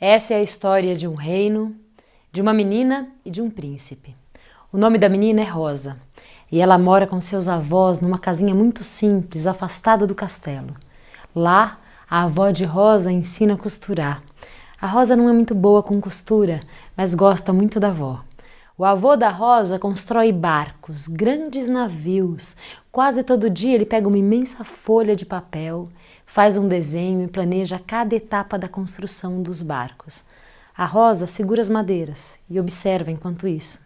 Essa é a história de um reino, de uma menina e de um príncipe. O nome da menina é Rosa e ela mora com seus avós numa casinha muito simples, afastada do castelo. Lá, a avó de Rosa ensina a costurar. A Rosa não é muito boa com costura, mas gosta muito da avó. O avô da Rosa constrói barcos, grandes navios. Quase todo dia ele pega uma imensa folha de papel, faz um desenho e planeja cada etapa da construção dos barcos. A Rosa segura as madeiras e observa enquanto isso.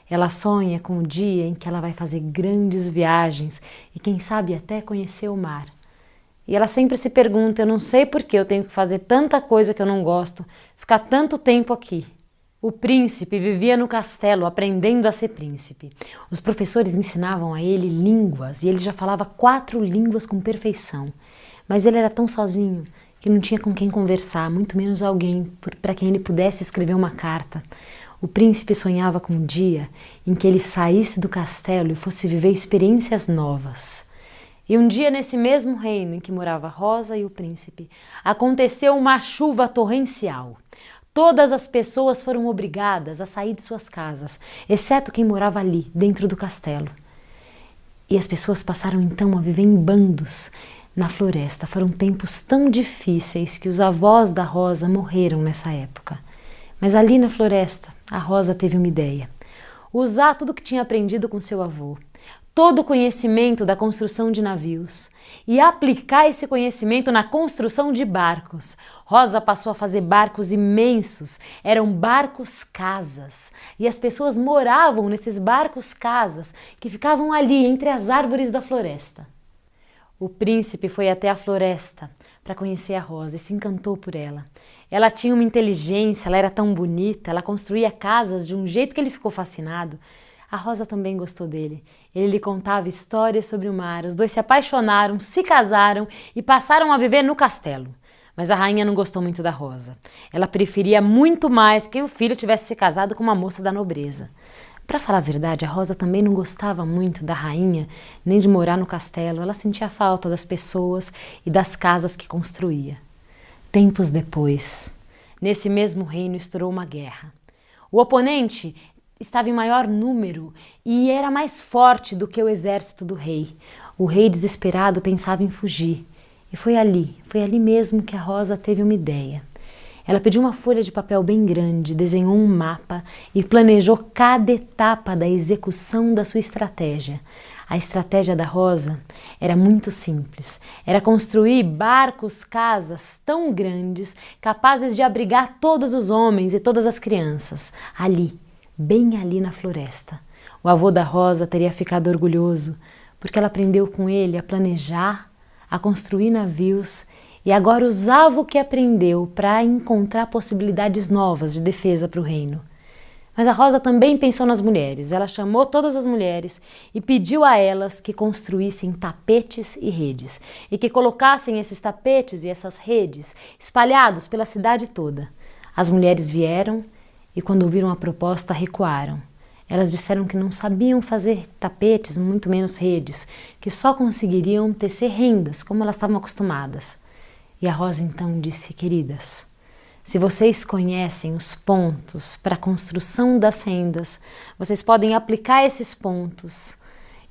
Ela sonha com o dia em que ela vai fazer grandes viagens e quem sabe até conhecer o mar. E ela sempre se pergunta, eu não sei por que eu tenho que fazer tanta coisa que eu não gosto, ficar tanto tempo aqui. O príncipe vivia no castelo aprendendo a ser príncipe. Os professores ensinavam a ele línguas e ele já falava 4 línguas com perfeição. Mas ele era tão sozinho que não tinha com quem conversar, muito menos alguém para quem ele pudesse escrever uma carta. O príncipe sonhava com um dia em que ele saísse do castelo e fosse viver experiências novas. E um dia, nesse mesmo reino em que morava Rosa e o príncipe, aconteceu uma chuva torrencial. Todas as pessoas foram obrigadas a sair de suas casas, exceto quem morava ali, dentro do castelo. E as pessoas passaram então a viver em bandos na floresta. Foram tempos tão difíceis que os avós da Rosa morreram nessa época. Mas ali na floresta, a Rosa teve uma ideia. Usar tudo que tinha aprendido com seu avô, todo o conhecimento da construção de navios e aplicar esse conhecimento na construção de barcos. Rosa passou a fazer barcos imensos, eram barcos-casas, e as pessoas moravam nesses barcos-casas que ficavam ali entre as árvores da floresta. O príncipe foi até a floresta para conhecer a Rosa e se encantou por ela. Ela tinha uma inteligência, ela era tão bonita, ela construía casas de um jeito que ele ficou fascinado. A Rosa também gostou dele. Ele lhe contava histórias sobre o mar. Os dois se apaixonaram, se casaram e passaram a viver no castelo. Mas a rainha não gostou muito da Rosa. Ela preferia muito mais que o filho tivesse se casado com uma moça da nobreza. Para falar a verdade, a Rosa também não gostava muito da rainha, nem de morar no castelo. Ela sentia falta das pessoas e das casas que construía. Tempos depois, nesse mesmo reino estourou uma guerra. O oponente estava em maior número e era mais forte do que o exército do rei. O rei, desesperado, pensava em fugir. E foi ali mesmo que a Rosa teve uma ideia. Ela pediu uma folha de papel bem grande, desenhou um mapa e planejou cada etapa da execução da sua estratégia. A estratégia da Rosa era muito simples. Era construir barcos, casas tão grandes, capazes de abrigar todos os homens e todas as crianças. Ali, bem ali na floresta. O avô da Rosa teria ficado orgulhoso, porque ela aprendeu com ele a planejar, a construir navios e agora usava o que aprendeu para encontrar possibilidades novas de defesa para o reino. Mas a Rosa também pensou nas mulheres. Ela chamou todas as mulheres e pediu a elas que construíssem tapetes e redes e que colocassem esses tapetes e essas redes espalhados pela cidade toda. As mulheres vieram e quando ouviram a proposta recuaram. Elas disseram que não sabiam fazer tapetes, muito menos redes, que só conseguiriam tecer rendas como elas estavam acostumadas. E a Rosa então disse, queridas, se vocês conhecem os pontos para a construção das rendas, vocês podem aplicar esses pontos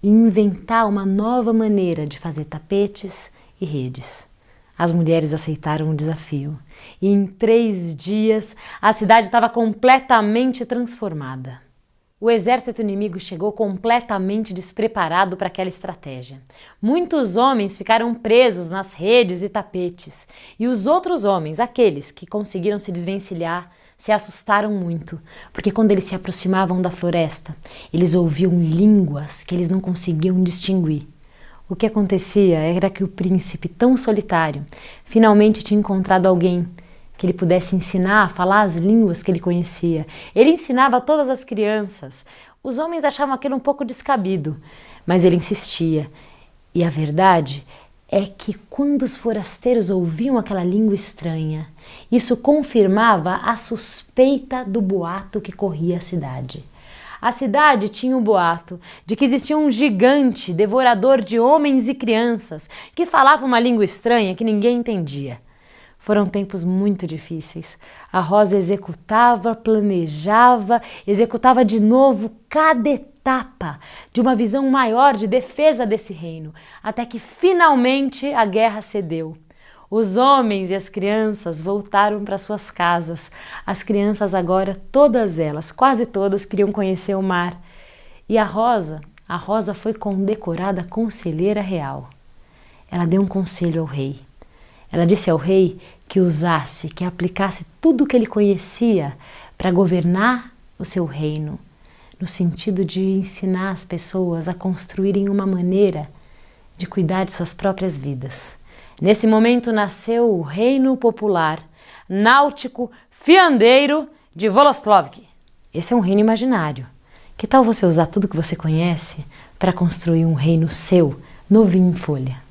e inventar uma nova maneira de fazer tapetes e redes. As mulheres aceitaram o desafio e em 3 dias a cidade estava completamente transformada. O exército inimigo chegou completamente despreparado para aquela estratégia. Muitos homens ficaram presos nas redes e tapetes, e os outros homens, aqueles que conseguiram se desvencilhar, se assustaram muito, porque quando eles se aproximavam da floresta, eles ouviam línguas que eles não conseguiam distinguir. O que acontecia era que o príncipe, tão solitário, finalmente tinha encontrado alguém que ele pudesse ensinar a falar as línguas que ele conhecia. Ele ensinava a todas as crianças. Os homens achavam aquilo um pouco descabido, mas ele insistia. E a verdade é que quando os forasteiros ouviam aquela língua estranha, isso confirmava a suspeita do boato que corria a cidade. A cidade tinha o boato de que existia um gigante devorador de homens e crianças que falava uma língua estranha que ninguém entendia. Foram tempos muito difíceis. A Rosa executava, planejava, executava de novo cada etapa de uma visão maior de defesa desse reino, até que finalmente a guerra cedeu. Os homens e as crianças voltaram para suas casas. As crianças agora, todas elas, quase todas, queriam conhecer o mar. E a Rosa foi condecorada conselheira real. Ela deu um conselho ao rei. Ela disse ao rei que usasse, que aplicasse tudo o que ele conhecia para governar o seu reino, no sentido de ensinar as pessoas a construírem uma maneira de cuidar de suas próprias vidas. Nesse momento nasceu o Reino Popular Náutico Fiandeiro de Volostrovsk. Esse é um reino imaginário. Que tal você usar tudo que você conhece para construir um reino seu, novinho em folha?